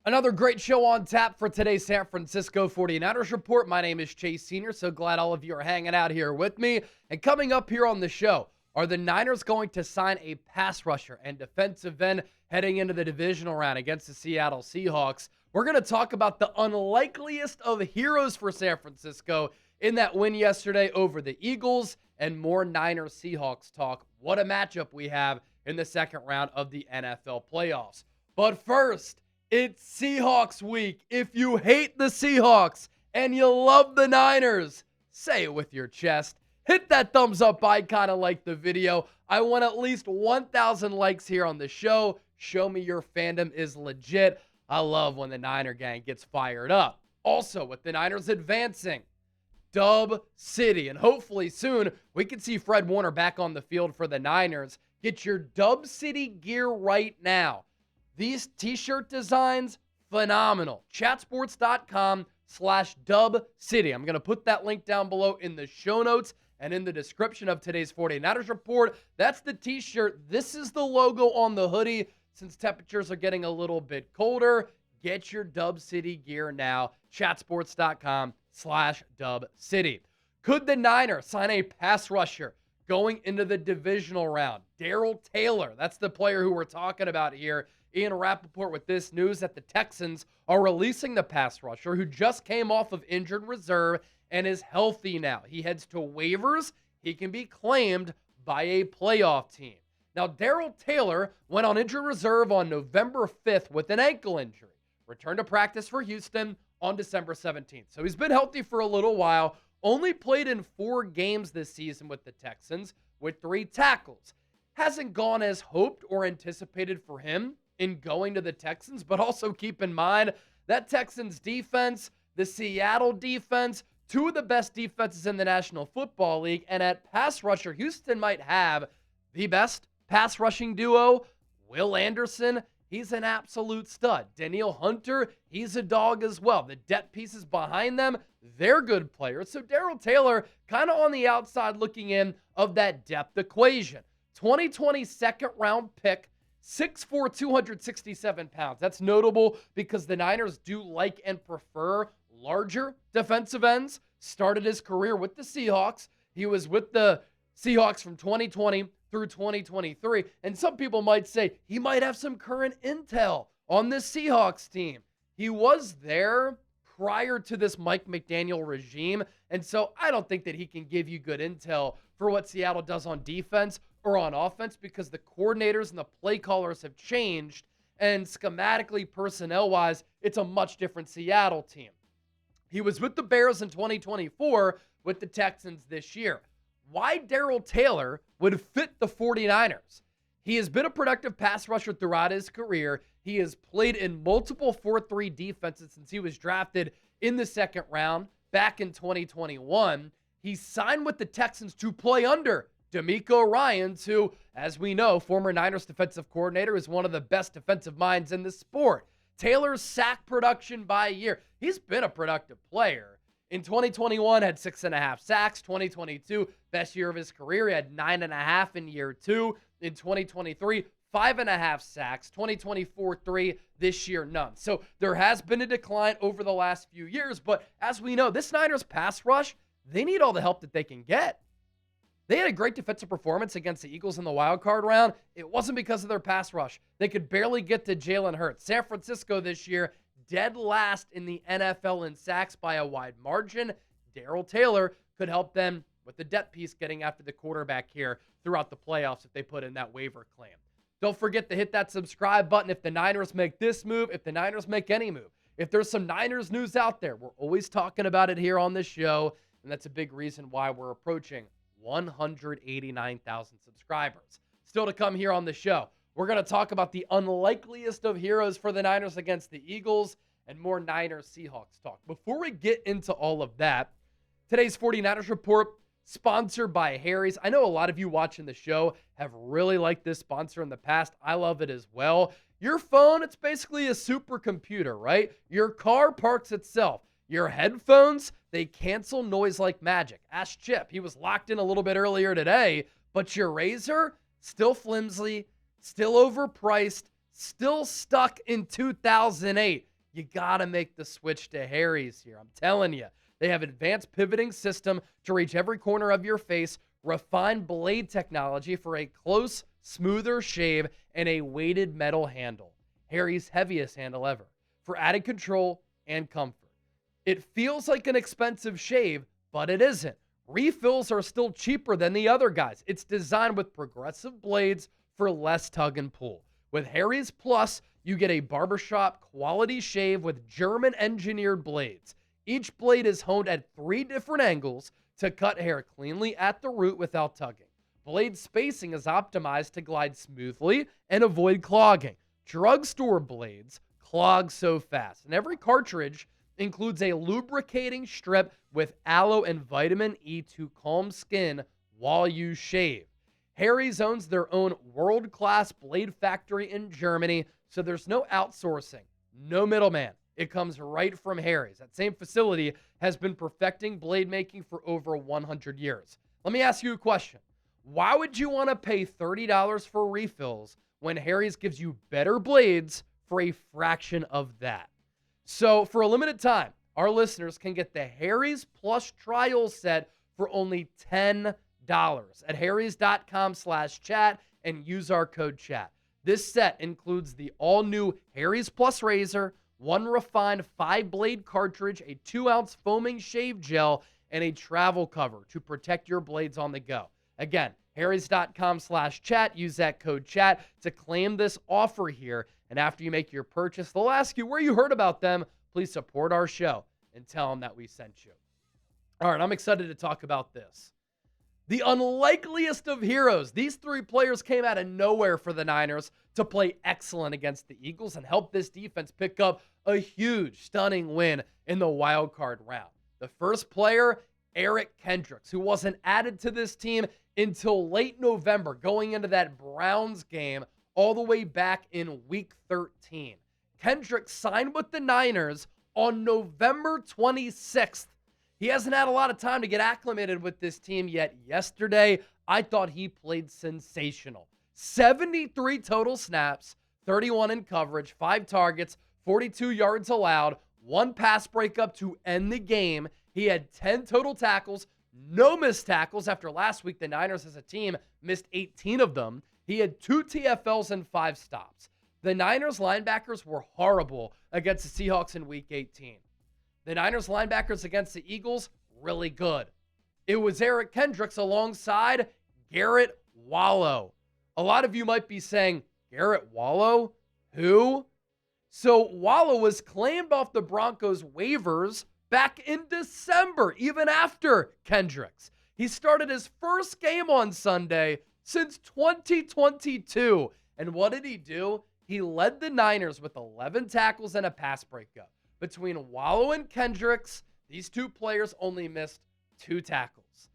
Another great show on tap for today's San Francisco 49ers report. My name is Chase Sr. So glad all of you are hanging out here with me. And coming up here on the show, are the Niners going to sign a pass rusher and defensive end heading into the divisional round against the Seattle Seahawks? We're going to talk about the unlikeliest of heroes for San Francisco in that win yesterday over the Eagles, and more Niners Seahawks talk. What a matchup we have in the second round of the NFL playoffs. But first, it's Seahawks week. If you hate the Seahawks and you love the Niners, say it with your chest. Hit that thumbs up icon and like the video. I want at least 1,000 likes here on the show. Show me your fandom is legit. I love when the Niner gang gets fired up. Also, with the Niners advancing, Dub City. And hopefully soon we can see Fred Warner back on the field for the Niners. Get your Dub City gear right now. These t-shirt designs, phenomenal. Chatsports.com/Dub City. I'm going to put that link down below in the show notes and in the description of today's 49ers report. That's the t-shirt. This is the logo on the hoodie. Since temperatures are getting a little bit colder, get your Dub City gear now. Chatsports.com/Dub City. Could the Niners sign a pass rusher going into the divisional round? Darrell Taylor, that's the player who we're talking about here. Ian Rappaport with this news that the Texans are releasing the pass rusher who just came off of injured reserve and is healthy now. He heads to waivers. He can be claimed by a playoff team. Now, Darrell Taylor went on injured reserve on November 5th with an ankle injury. Returned to practice for Houston on December 17th. So he's been healthy for a little while. Only played in 4 games this season with the Texans with 3 tackles. Hasn't gone as hoped or anticipated for him in going to the Texans, but also keep in mind that Texans defense, the Seattle defense, 2 of the best defenses in the National Football League, and at pass rusher, Houston might have the best pass rushing duo. Will Anderson, he's an absolute stud. Danielle Hunter, he's a dog as well. The depth pieces behind them, they're good players. So Darrell Taylor kind of on the outside looking in of that depth equation. 2020 second round pick, 6'4", 267 pounds. That's notable because the Niners do like and prefer larger defensive ends. Started his career with the Seahawks. He was with the Seahawks from 2020 through 2023. And some people might say he might have some current intel on this Seahawks team. He was there prior to this Mike McDaniel regime. And so I don't think that he can give you good intel for what Seattle does on defense or on offense because the coordinators and the play callers have changed. And schematically, personnel-wise, it's a much different Seattle team. He was with the Bears in 2024, with the Texans this year. Why Darrell Taylor would fit the 49ers? He has been a productive pass rusher throughout his career. He has played in multiple 4-3 defenses since he was drafted in the second round back in 2021. He signed with the Texans to play under DeMeco Ryans, who, as we know, former Niners defensive coordinator, is one of the best defensive minds in the sport. Taylor's sack production by year. He's been a productive player. In 2021, had 6.5 sacks. 2022, best year of his career. He had 9.5 in year 2. In 2023, 5.5 sacks. 2024, 3. This year, none. So there has been a decline over the last few years. But as we know, this Niners pass rush, they need all the help that they can get. They had a great defensive performance against the Eagles in the wild card round. It wasn't because of their pass rush. They could barely get to Jalen Hurts. San Francisco this year, dead last in the NFL in sacks by a wide margin. Darrell Taylor could help them with the depth piece getting after the quarterback here throughout the playoffs if they put in that waiver claim. Don't forget to hit that subscribe button if the Niners make this move, if the Niners make any move. If there's some Niners news out there, we're always talking about it here on this show, and that's a big reason why we're approaching 189,000 subscribers. Still to come here on the show, we're going to talk about the unlikeliest of heroes for the Niners against the Eagles and more Niners Seahawks talk. Before we get into all of that, today's 49ers report sponsored by Harry's. I know a lot of you watching the show have really liked this sponsor in the past. I love it as well. Your phone, it's basically a supercomputer, right? Your car parks itself. Your headphones, they cancel noise like magic. Ask Chip. He was locked in a little bit earlier today, but your Razor, still flimsy, still overpriced, still stuck in 2008. you got to make the switch to Harry's here. I'm telling you, they have advanced pivoting system to reach every corner of your face, refined blade technology for a close, smoother shave, and a weighted metal handle. Harry's heaviest handle ever for added control and comfort. It feels like an expensive shave, but it isn't. Refills are still cheaper than the other guys. It's designed with progressive blades for less tug and pull. With Harry's Plus, you get a barbershop quality shave with German engineered blades. Each blade is honed at 3 different angles to cut hair cleanly at the root without tugging. Blade spacing is optimized to glide smoothly and avoid clogging. Drugstore blades clog so fast, and every cartridge includes a lubricating strip with aloe and vitamin E to calm skin while you shave. Harry's owns their own world-class blade factory in Germany, so there's no outsourcing, no middleman. It comes right from Harry's. That same facility has been perfecting blade making for over 100 years. Let me ask you a question. Why would you want to pay $30 for refills when Harry's gives you better blades for a fraction of that? So for a limited time, our listeners can get the Harry's Plus trial set for only $10 at harrys.com/chat and use our code chat. This set includes the all-new Harry's Plus razor, 1 refined 5-blade cartridge, a 2-ounce foaming shave gel, and a travel cover to protect your blades on the go. Again, harrys.com/chat. Use that code chat to claim this offer here. And after you make your purchase, they'll ask you where you heard about them. Please support our show and tell them that we sent you. All right, I'm excited to talk about this. The unlikeliest of heroes. These 3 players came out of nowhere for the Niners to play excellent against the Eagles and help this defense pick up a huge, stunning win in the wild card round. The first player, Eric Kendricks, who wasn't added to this team until late November, going into that Browns game all the way back in week 13. Kendricks signed with the Niners on November 26th. He hasn't had a lot of time to get acclimated with this team yet. Yesterday, I thought he played sensational. 73 total snaps, 31 in coverage, 5 targets, 42 yards allowed, 1 pass breakup to end the game. He had 10 total tackles, no missed tackles. After last week, the Niners as a team missed 18 of them. He had 2 TFLs and 5 stops. The Niners linebackers were horrible against the Seahawks in week 18. The Niners linebackers against the Eagles, really good. It was Eric Kendricks alongside Garrett Wallow. A lot of you might be saying, Garrett Wallow? Who? So Wallow was claimed off the Broncos waivers back in December, even after Kendricks. He started his first game on Sunday since 2022. And what did he do? He led the Niners with 11 tackles and a pass breakup. Between Wallow and Kendricks, these 2 players only missed 2 tackles.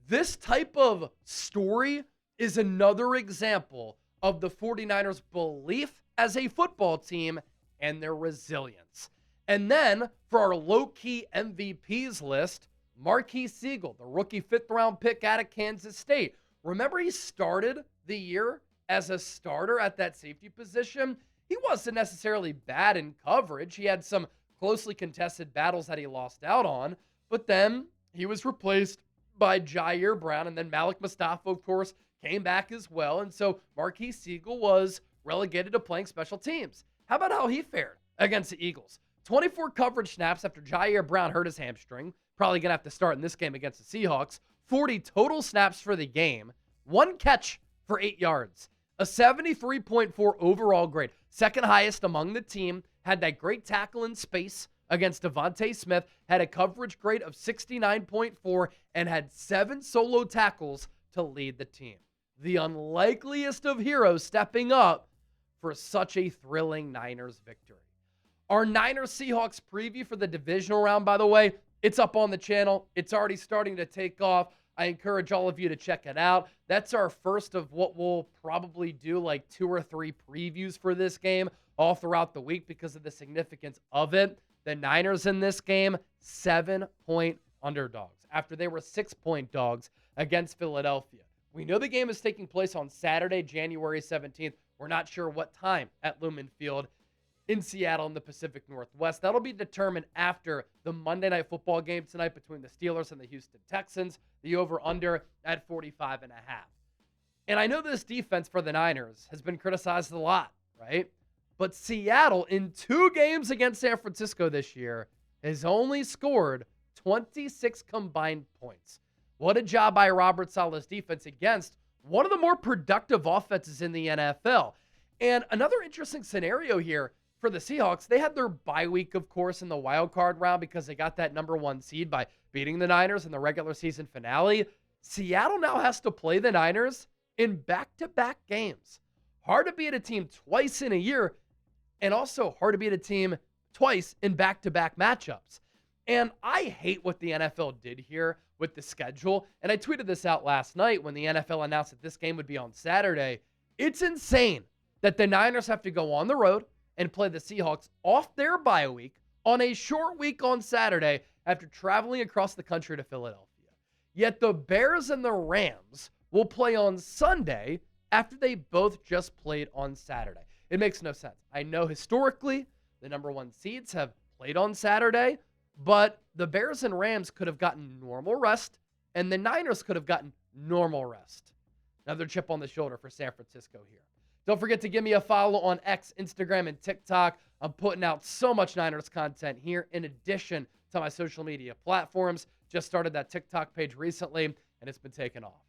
This type of story is another example of the 49ers' belief as a football team and their resilience. And then, for our low-key MVPs list, Marques Sigle, the rookie 5th-round pick out of Kansas State. Remember, he started the year as a starter at that safety position? He wasn't necessarily bad in coverage. He had some closely contested battles that he lost out on, but then he was replaced by Ji'Ayir Brown, and then Maliek Mustafa, of course, came back as well. And so Marques Sigle was relegated to playing special teams. How about how he fared against the Eagles? 24 coverage snaps after Ji'Ayir Brown hurt his hamstring. Probably going to have to start in this game against the Seahawks. 40 total snaps for the game. 1 catch for 8 yards. A 73.4 overall grade. Second highest among the team. Had that great tackle in space against Devontae Smith. Had a coverage grade of 69.4 and had 7 solo tackles to lead the team. The unlikeliest of heroes stepping up for such a thrilling Niners victory. Our Niners Seahawks preview for the divisional round, by the way, it's up on the channel. It's already starting to take off. I encourage all of you to check it out. That's our first of what we'll probably do, like 2 or 3 previews for this game all throughout the week because of the significance of it. The Niners in this game, 7-point underdogs after they were 6-point dogs against Philadelphia. We know the game is taking place on Saturday, January 17th. We're not sure what time at Lumen Field. in Seattle in the Pacific Northwest. That'll be determined after the Monday Night Football game tonight between the Steelers and the Houston Texans, the over-under at 45.5. And I know this defense for the Niners has been criticized a lot, right? But Seattle, in 2 games against San Francisco this year, has only scored 26 combined points. What a job by Robert Saleh's defense against one of the more productive offenses in the NFL. And another interesting scenario here for the Seahawks, they had their bye week, of course, in the wild card round because they got that number 1 seed by beating the Niners in the regular season finale. Seattle now has to play the Niners in back-to-back games. Hard to beat a team twice in a year, and also hard to beat a team twice in back-to-back matchups. And I hate what the NFL did here with the schedule. And I tweeted this out last night when the NFL announced that this game would be on Saturday. It's insane that the Niners have to go on the road and play the Seahawks off their bye week on a short week on Saturday after traveling across the country to Philadelphia. Yet the Bears and the Rams will play on Sunday after they both just played on Saturday. It makes no sense. I know historically the number 1 seeds have played on Saturday, but the Bears and Rams could have gotten normal rest, and the Niners could have gotten normal rest. Another chip on the shoulder for San Francisco here. Don't forget to give me a follow on X, Instagram, and TikTok. I'm putting out so much Niners content here in addition to my social media platforms. Just started that TikTok page recently, and it's been taken off.